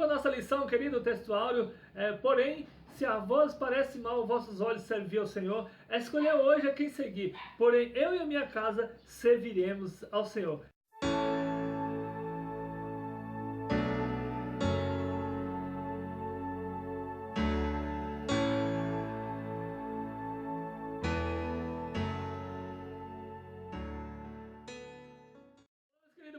com a nossa lição, querido texto áureo, porém, se a vós parece mal aos vossos olhos servir ao Senhor, escolheu hoje a quem seguir. Porém, eu e a minha casa serviremos ao Senhor.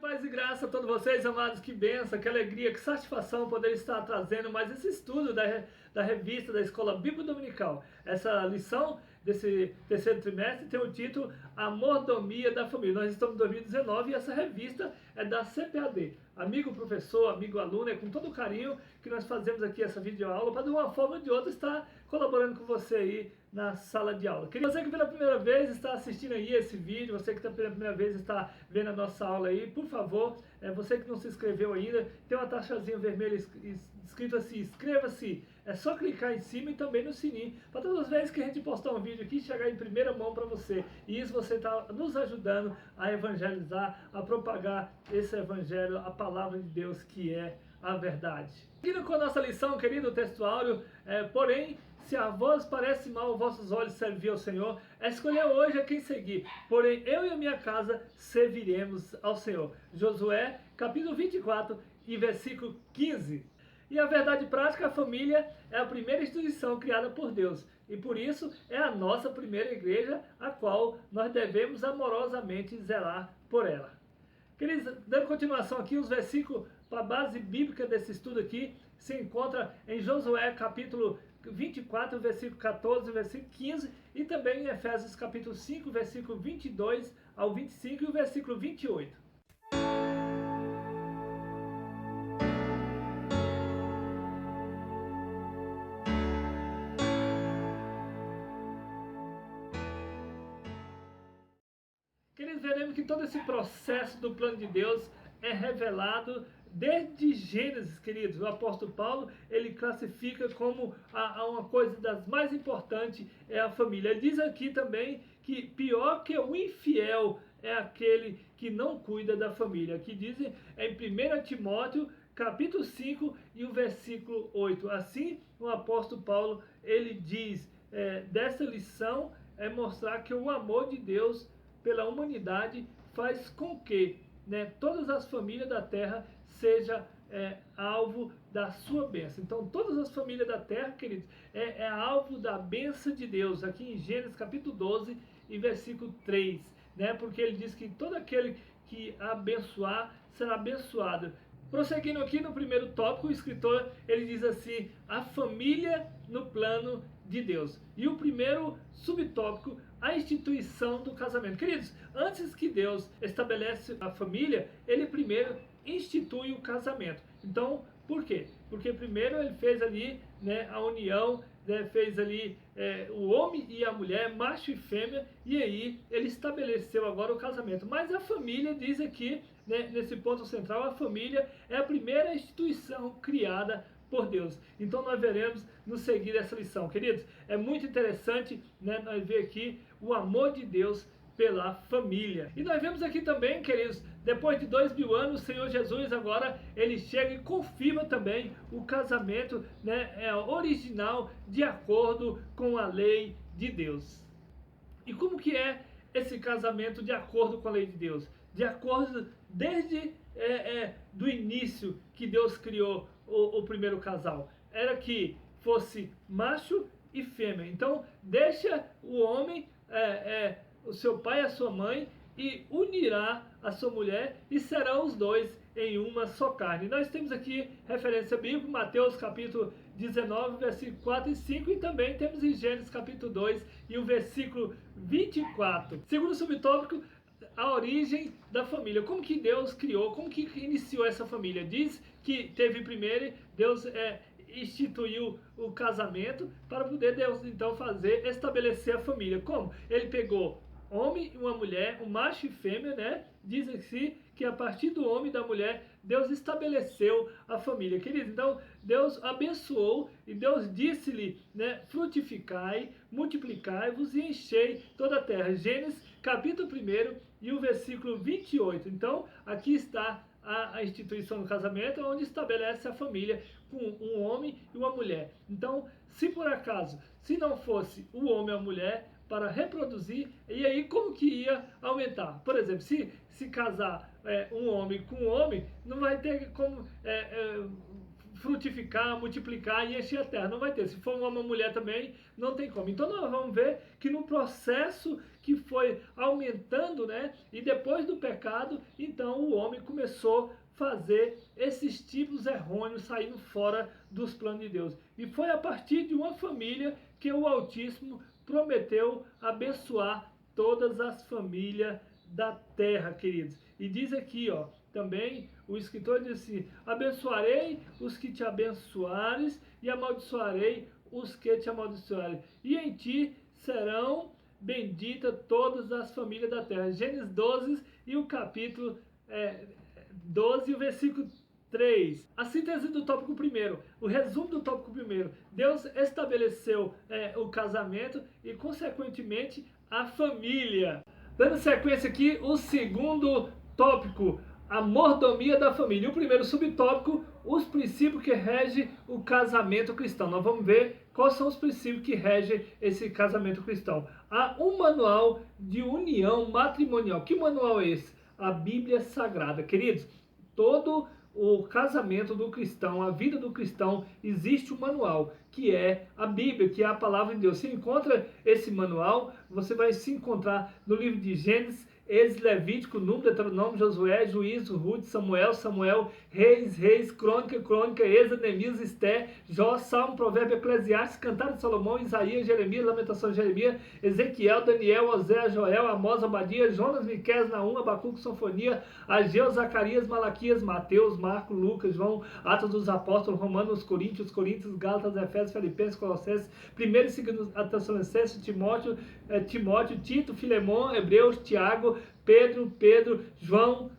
Paz e graça a todos vocês, amados, que bênção, que alegria, que satisfação poder estar trazendo mais esse estudo da revista da Escola Bíblica Dominical. Essa lição desse terceiro trimestre tem o título A Mordomia da Família. Nós estamos em 2019 e essa revista é da CPAD. Amigo professor, amigo aluno, é com todo carinho que nós fazemos aqui essa videoaula para de uma forma ou de outra estar colaborando com você aí na sala de aula. Você que pela primeira vez está assistindo aí esse vídeo, você que pela primeira vez está vendo a nossa aula aí, por favor, você que não se inscreveu ainda, tem uma taxazinha vermelha escrito assim, inscreva-se. É só clicar em cima e também no sininho, para todas as vezes que a gente postar um vídeo aqui, chegar em primeira mão para você. E isso você está nos ajudando a evangelizar, a propagar esse evangelho, a palavra de Deus que é a verdade. Seguindo com a nossa lição, querido texto áureo, porém, se a vós parece mal aos vossos olhos servir ao Senhor, escolheu hoje a quem seguir. Porém, eu e a minha casa serviremos ao Senhor. Josué, capítulo 24 e versículo 15. E a verdade prática, a família é a primeira instituição criada por Deus. E por isso é a nossa primeira igreja, a qual nós devemos amorosamente zelar por ela. Queridos, dando continuação aqui, os versículos para a base bíblica desse estudo aqui se encontra em Josué capítulo 24, versículo 14, versículo 15 e também em Efésios capítulo 5, versículo 22 ao 25 e o versículo 28. Queridos, veremos que todo esse processo do plano de Deus é revelado desde Gênesis, queridos. O apóstolo Paulo, ele classifica como uma coisa das mais importantes é a família. Ele diz aqui também que pior que o infiel é aquele que não cuida da família. Aqui dizem em 1 Timóteo, capítulo 5 e o versículo 8. Assim, o apóstolo Paulo, ele diz, dessa lição é mostrar que o amor de Deus pela humanidade faz com que todas as famílias da terra sejam alvo da sua bênção. Então, todas as famílias da terra, queridos, é alvo da bênção de Deus. Aqui em Gênesis capítulo 12 e versículo 3, porque ele diz que todo aquele que abençoar será abençoado. Prosseguindo aqui no primeiro tópico, o escritor ele diz assim, a família no plano de Deus. E o primeiro subtópico, a instituição do casamento. Queridos, antes que Deus estabelece a família, ele primeiro institui o casamento. Então, por quê? Porque primeiro ele fez ali a união, fez ali o homem e a mulher, macho e fêmea, e aí ele estabeleceu agora o casamento. Mas a família, diz aqui, nesse ponto central, a família é a primeira instituição criada por Deus. Então nós veremos nos seguir essa lição. Queridos, é muito interessante nós ver aqui o amor de Deus pela família. E nós vemos aqui também, queridos, depois de 2000 anos, o Senhor Jesus agora, ele chega e confirma também o casamento original de acordo com a lei de Deus. E como que é esse casamento de acordo com a lei de Deus? De acordo desde do início que Deus criou o primeiro casal. Era que fosse macho e fêmea. Então, deixa o homem, o seu pai e a sua mãe, e unirá a sua mulher, e serão os dois em uma só carne. Nós temos aqui referência bíblica, Mateus capítulo 19, versículo 4 e 5, e também temos em Gênesis capítulo 2 e o versículo 24. Segundo subtópico, a origem da família. Como que Deus criou, como que iniciou essa família? Diz que teve primeiro, Deus instituiu o casamento para poder Deus então estabelecer a família. Como? Ele pegou homem e uma mulher, um macho e fêmea, diz assim que a partir do homem e da mulher, Deus estabeleceu a família. Queridos, então Deus abençoou e Deus disse-lhe, frutificai, multiplicai-vos e enchei toda a terra. Gênesis capítulo 1 e o versículo 28. Então, aqui está a instituição do casamento, onde estabelece a família com um homem e uma mulher. Então, se por acaso, se não fosse o homem e a mulher para reproduzir, e aí como que ia aumentar? Por exemplo, se casar um homem com um homem, não vai ter como frutificar, multiplicar e encher a terra. Não vai ter. Se for uma mulher também, não tem como. Então nós vamos ver que no processo que foi aumentando, né? E depois do pecado, então o homem começou a fazer esses tipos errôneos saindo fora dos planos de Deus. E foi a partir de uma família que o Altíssimo prometeu abençoar todas as famílias da terra, queridos. E diz aqui, ó, também o escritor diz assim: abençoarei os que te abençoares e amaldiçoarei os que te amaldiçoarem. E em ti serão benditas todas as famílias da terra. Gênesis 12 e o capítulo 12 e o versículo 3. A síntese do tópico primeiro, o resumo do tópico primeiro. Deus estabeleceu o casamento e, consequentemente, a família. Dando sequência aqui, o segundo tópico, a mordomia da família. E o primeiro subtópico, os princípios que regem o casamento cristão. Nós vamos ver quais são os princípios que regem esse casamento cristão. Há um manual de união matrimonial. Que manual é esse? A Bíblia Sagrada. Queridos, todo o casamento do cristão, a vida do cristão, existe um manual, que é a Bíblia, que é a palavra de Deus. Você encontra esse manual, você vai se encontrar no livro de Gênesis, Êxodo, Levítico, Número, Deuteronômio, Josué, Juízo, Ruth, Samuel, Reis, Crônica, Êxodo, Neemias, Esté, Jó, Salmo, Provérbio, Eclesiastes, Cantar de Salomão, Isaías, Jeremias, Lamentação de Jeremias, Ezequiel, Daniel, Oséias, Joel, Amós, Obadias, Jonas, Miqueias, Naum, Abacuque, Sinfonia, Ageu, Zacarias, Malaquias, Mateus, Marcos, Lucas, João, Atos dos Apóstolos, Romanos, Coríntios, Gálatas, Efésios, Filipenses, Colossenses, 1 e 2 Tessalonicenses, Timóteo, Tito, Filemão, Hebreus, Tiago, Pedro, João,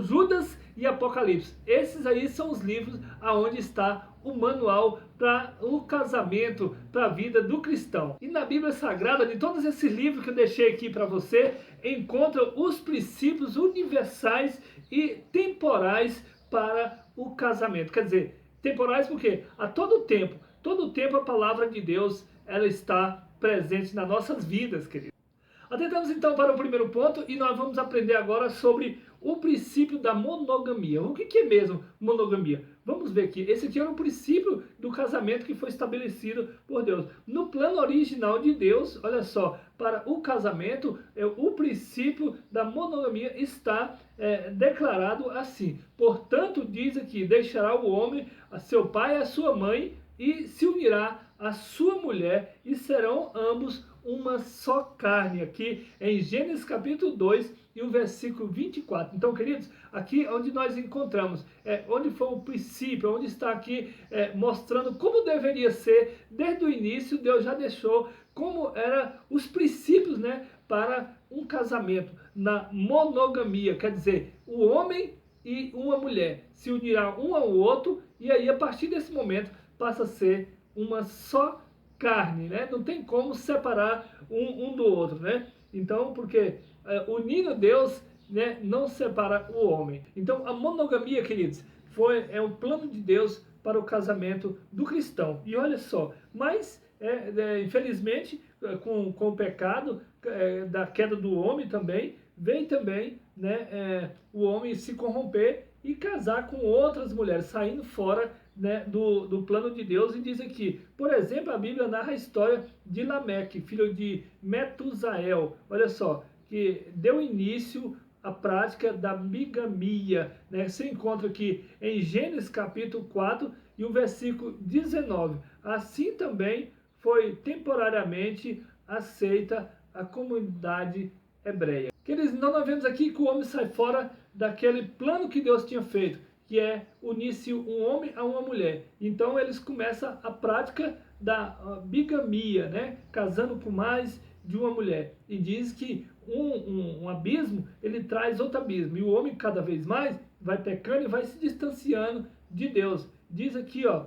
Judas e Apocalipse. Esses aí são os livros aonde está o manual para o casamento, para a vida do cristão. E na Bíblia Sagrada, de todos esses livros que eu deixei aqui para você, encontra os princípios universais e temporais para o casamento. Quer dizer, temporais porque a todo tempo a palavra de Deus ela está presente nas nossas vidas, queridos. Atentamos então para o primeiro ponto e nós vamos aprender agora sobre o princípio da monogamia. O que é mesmo monogamia? Vamos ver aqui. Esse aqui era o princípio do casamento que foi estabelecido por Deus. No plano original de Deus, olha só, para o casamento, o princípio da monogamia está declarado assim. Portanto, diz aqui, deixará o homem a seu pai e a sua mãe e se unirá à sua mulher e serão ambos uma só carne, aqui em Gênesis capítulo 2 e o versículo 24. Então, queridos, aqui onde nós encontramos, onde foi o princípio, onde está aqui mostrando como deveria ser, desde o início Deus já deixou como eram os princípios, né, para um casamento, na monogamia, quer dizer, o homem e uma mulher se unirão um ao outro e aí a partir desse momento passa a ser uma só carne, né? Não tem como separar um do outro, né? Então, porque unindo Deus, né, não separa o homem. Então, a monogamia, queridos, é um plano de Deus para o casamento do cristão. E olha só, mas infelizmente, com o pecado da queda do homem também, vem também, né, o homem se corromper e casar com outras mulheres, saindo fora, né, do plano de Deus. E diz aqui, por exemplo, a Bíblia narra a história de Lameque, filho de Metusael, olha só, que deu início à prática da bigamia, né? Você encontra aqui em Gênesis capítulo 4 e o versículo 19. Assim também foi temporariamente aceita a comunidade hebreia. Queridos, então nós vemos aqui que o homem sai fora daquele plano que Deus tinha feito, que é unir-se um homem a uma mulher. Então eles começam a prática da bigamia, né? Casando com mais de uma mulher. E diz que um abismo, ele traz outro abismo. E o homem cada vez mais vai pecando e vai se distanciando de Deus. Diz aqui, ó,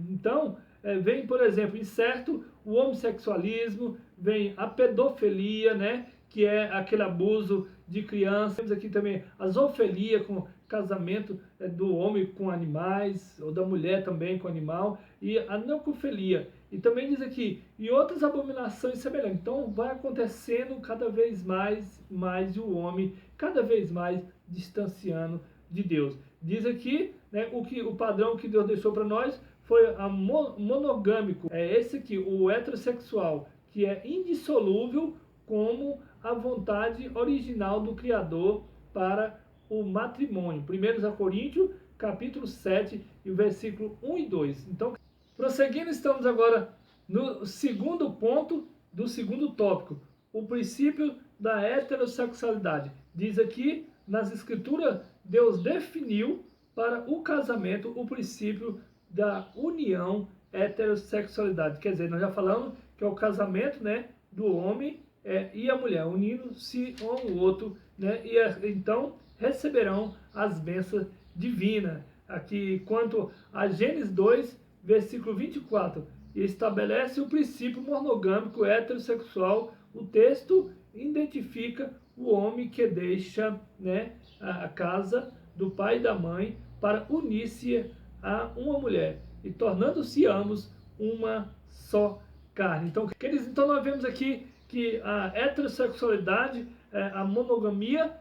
então, vem, por exemplo, incerto o homossexualismo, vem a pedofilia, né? que é aquele abuso de criança. Temos aqui também a zoofilia, com casamento do homem com animais, ou da mulher também com animal, e a necrofilia. E também diz aqui, e outras abominações semelhantes. Então vai acontecendo cada vez mais e o homem cada vez mais distanciando de Deus. Diz aqui, né, o padrão que Deus deixou para nós foi a monogâmico. É esse aqui, o heterossexual, que é indissolúvel como a vontade original do Criador para o matrimônio. 1 Coríntios, capítulo 7, e o versículo 1 e 2. Então, prosseguindo, estamos agora no segundo ponto do segundo tópico, o princípio da heterossexualidade. Diz aqui, nas Escrituras, Deus definiu para o casamento o princípio da união heterossexualidade. Quer dizer, nós já falamos que é o casamento, né, do homem e a mulher, unindo-se um ao outro, né, e então receberão as bênçãos divinas. Aqui, quanto a Gênesis 2, versículo 24, estabelece o princípio monogâmico heterossexual. O texto identifica o homem que deixa, né, a casa do pai e da mãe para unir-se a uma mulher, e tornando-se ambos uma só carne. Então, queridos, então nós vemos aqui que a heterossexualidade, a monogamia,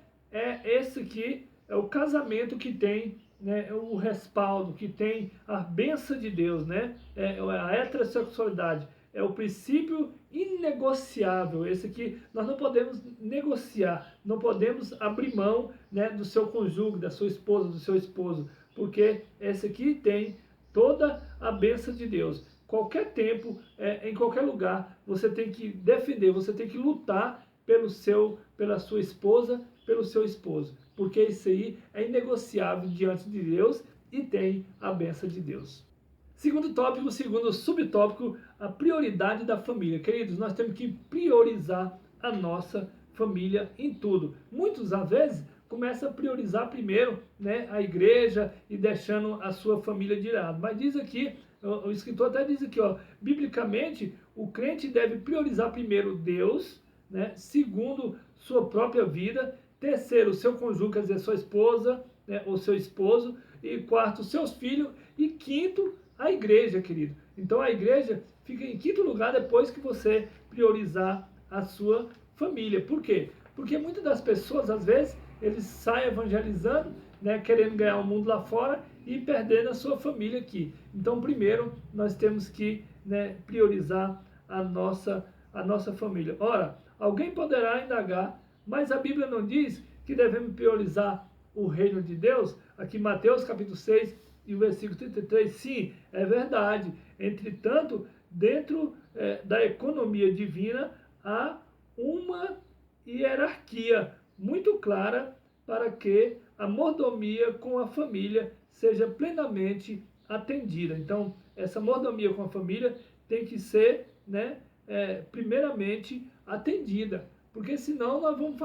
esse aqui, é o casamento que tem, né, o respaldo, que tem a bênção de Deus, né? A heterossexualidade é o princípio inegociável. Esse aqui nós não podemos negociar, não podemos abrir mão, né, do seu cônjuge, da sua esposa, do seu esposo, porque esse aqui tem toda a bênção de Deus. Qualquer tempo, em qualquer lugar, você tem que defender, você tem que lutar pela sua esposa, pelo seu esposo, porque isso aí é inegociável diante de Deus e tem a bênção de Deus. Segundo tópico, segundo subtópico, a prioridade da família. Queridos, nós temos que priorizar a nossa família em tudo. Muitos, às vezes, começam a priorizar primeiro, né, a igreja e deixando a sua família de lado. Mas diz aqui, o escritor até diz aqui, ó, biblicamente, o crente deve priorizar primeiro Deus, né, segundo, sua própria vida, terceiro, seu cônjuge, quer dizer, sua esposa, né, ou seu esposo, e quarto, seus filhos, e quinto, a igreja, querido. Então a igreja fica em quinto lugar depois que você priorizar a sua família. Por quê? Porque muitas das pessoas, às vezes, eles saem evangelizando, né, querendo ganhar o mundo lá fora e perdendo a sua família aqui. Então, primeiro, nós temos que, né, priorizar a nossa família. Ora, alguém poderá indagar, mas a Bíblia não diz que devemos priorizar o reino de Deus? Aqui, Mateus capítulo 6 e o versículo 33, sim, é verdade. Entretanto, dentro da economia divina, há uma hierarquia muito clara para que a mordomia com a família seja plenamente atendida. Então, essa mordomia com a família tem que ser, né, primeiramente atendida, porque senão nós vamos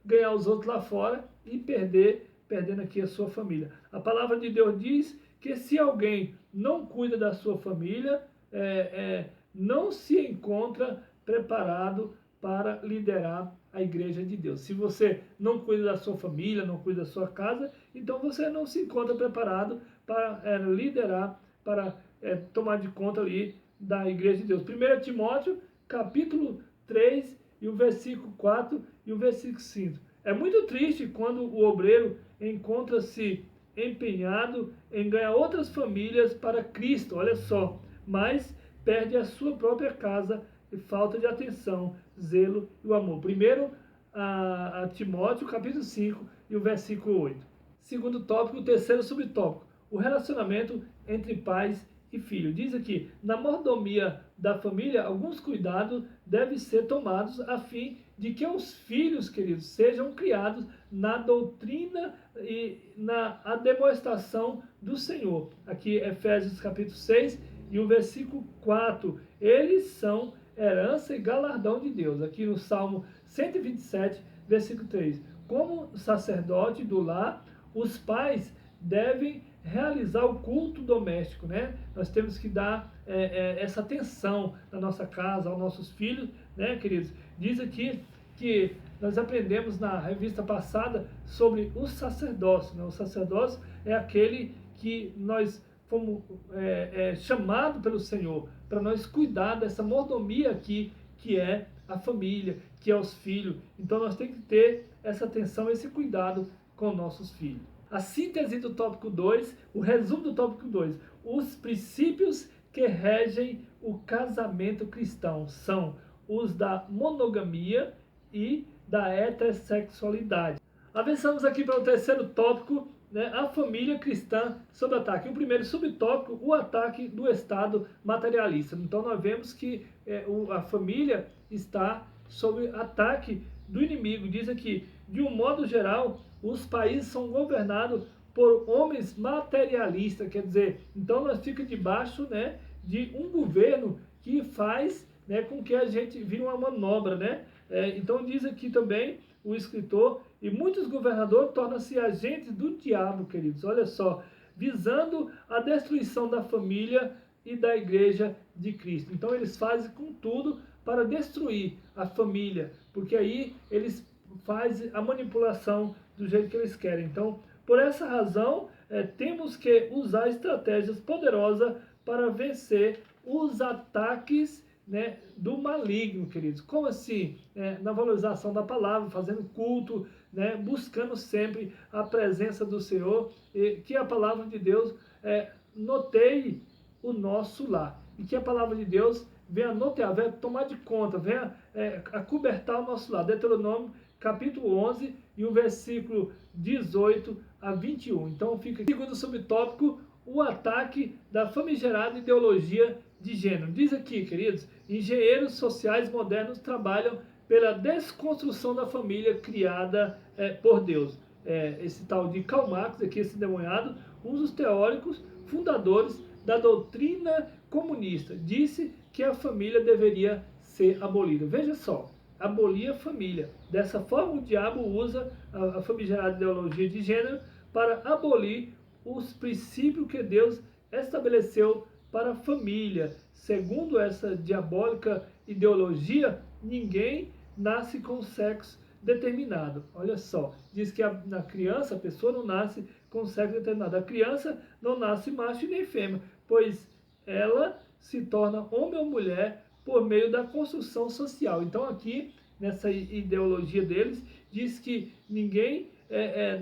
ganhar os outros lá fora e perdendo aqui a sua família. A palavra de Deus diz que se alguém não cuida da sua família, não se encontra preparado para liderar a igreja de Deus. Se você não cuida da sua família, não cuida da sua casa, então você não se encontra preparado para liderar, para tomar de conta ali da igreja de Deus. 1 Timóteo, capítulo 3, e o versículo 4 e o versículo 5. É muito triste quando o obreiro encontra-se empenhado em ganhar outras famílias para Cristo, olha só, mas perde a sua própria casa e falta de atenção, zelo e o amor. Primeiro a Timóteo, capítulo 5 e o versículo 8. Segundo tópico, o terceiro subtópico, o relacionamento entre pais e filho. Diz aqui, na mordomia da família, alguns cuidados devem ser tomados a fim de que os filhos, queridos, sejam criados na doutrina e na demonstração do Senhor. Aqui, Efésios capítulo 6 e o versículo 4. Eles são herança e galardão de Deus. Aqui no Salmo 127, versículo 3. Como sacerdote do lar, os pais devem realizar o culto doméstico, né? Nós temos que dar essa atenção na nossa casa, aos nossos filhos, né, queridos? Diz aqui que nós aprendemos na revista passada sobre o sacerdócio, né? O sacerdócio é aquele que nós fomos chamados pelo Senhor para nós cuidar dessa mordomia aqui, que é a família, que é os filhos. Então nós temos que ter essa atenção, esse cuidado com nossos filhos. A síntese do tópico 2, o resumo do tópico 2, os princípios que regem o casamento cristão são os da monogamia e da heterossexualidade. Avançamos aqui para o terceiro tópico, né, a família cristã sob ataque. O primeiro subtópico, o ataque do Estado materialista. Então nós vemos que a família está sob ataque do inimigo. Diz aqui, de um modo geral, os países são governados por homens materialistas, quer dizer, então nós ficamos debaixo, né, de um governo que faz, né, com que a gente vire uma manobra, né? Então diz aqui também o escritor, e muitos governadores tornam-se agentes do diabo, queridos, olha só, visando a destruição da família e da igreja de Cristo. Então eles fazem com tudo para destruir a família, porque aí eles fazem a manipulação do jeito que eles querem. Então, por essa razão, temos que usar estratégias poderosas para vencer os ataques, né, do maligno, queridos. Como assim? Na valorização da palavra, fazendo culto, né, buscando sempre a presença do Senhor, e que a palavra de Deus noteie o nosso lar. E que a palavra de Deus venha notear, venha tomar de conta, venha acobertar o nosso lar. Deuteronômio capítulo 11 e o versículo 18 a 21. Então fica aqui. Segundo subtópico, o ataque da famigerada ideologia de gênero. Diz aqui, queridos, engenheiros sociais modernos trabalham pela desconstrução da família criada por Deus. Esse tal de Karl Marx, aqui esse endemoniado, um dos teóricos fundadores da doutrina comunista, disse que a família deveria ser abolida. Veja só, abolir a família. Dessa forma, o diabo usa a famigerada ideologia de gênero para abolir os princípios que Deus estabeleceu para a família. Segundo essa diabólica ideologia, ninguém nasce com sexo determinado. Olha só, diz que na criança, a pessoa não nasce com sexo determinado. A criança não nasce macho nem fêmea, pois ela se torna homem ou mulher por meio da construção social. Então aqui, nessa ideologia deles, diz que ninguém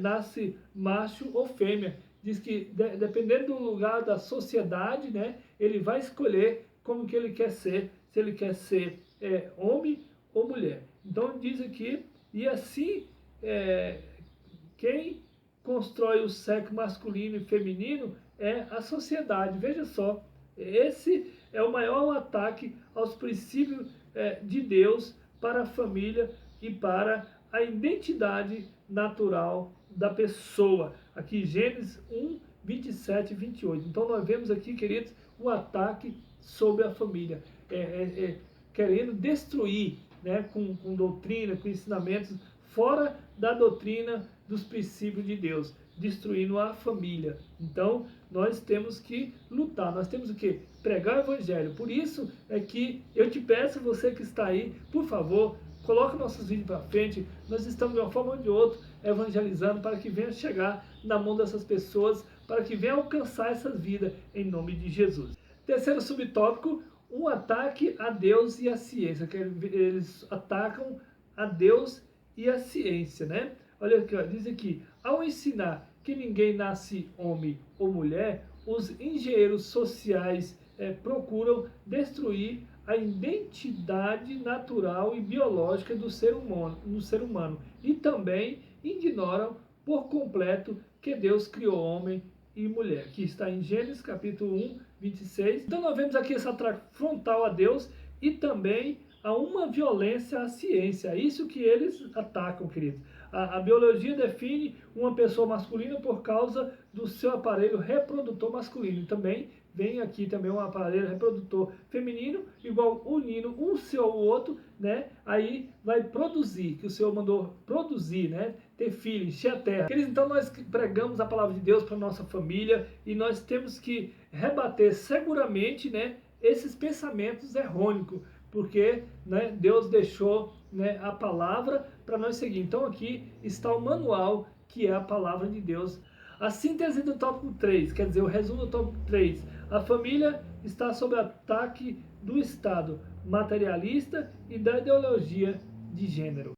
nasce macho ou fêmea. Diz que dependendo do lugar da sociedade, né, ele vai escolher como que ele quer ser, se ele quer ser homem ou mulher. Então diz aqui, e assim quem constrói o sexo masculino e feminino é a sociedade. Veja só, esse é o maior ataque aos princípios de Deus para a família e para a identidade natural da pessoa. Aqui Gênesis 1, 27 e 28. Então nós vemos aqui, queridos, o ataque sobre a família, querendo destruir, né, com doutrina, com ensinamentos fora da doutrina dos princípios de Deus, destruindo a família. Então nós temos que lutar, nós temos o quê? Pregar o evangelho. Por isso é que eu te peço, você que está aí, por favor, coloque nossos vídeos para frente. Nós estamos de uma forma ou de outra evangelizando para que venha chegar na mão dessas pessoas, para que venha alcançar essas vidas em nome de Jesus. Terceiro subtópico, um ataque a Deus e a ciência, que eles atacam a Deus e a ciência, né? Olha aqui, ó, diz aqui, ao ensinar que ninguém nasce homem ou mulher, os engenheiros sociais procuram destruir a identidade natural e biológica do ser humano e também ignoram por completo que Deus criou homem e mulher, que está em Gênesis capítulo 1, 26. Então nós vemos aqui esse ataque frontal a Deus e também a uma violência à ciência. É isso que eles atacam, queridos. A biologia define uma pessoa masculina por causa do seu aparelho reprodutor masculino. E também vem aqui também um aparelho reprodutor feminino, igual unindo um seu ao outro, né? Aí vai produzir, que o Senhor mandou produzir, né? Ter filho, encher a terra. Queridos, então nós pregamos a palavra de Deus para nossa família e nós temos que rebater seguramente, né, esses pensamentos errônicos, porque, né, Deus deixou, né, a palavra para nós seguir. Então aqui está o manual, que é a palavra de Deus. A síntese do tópico 3, quer dizer, o resumo do tópico 3. A família está sob ataque do Estado materialista e da ideologia de gênero.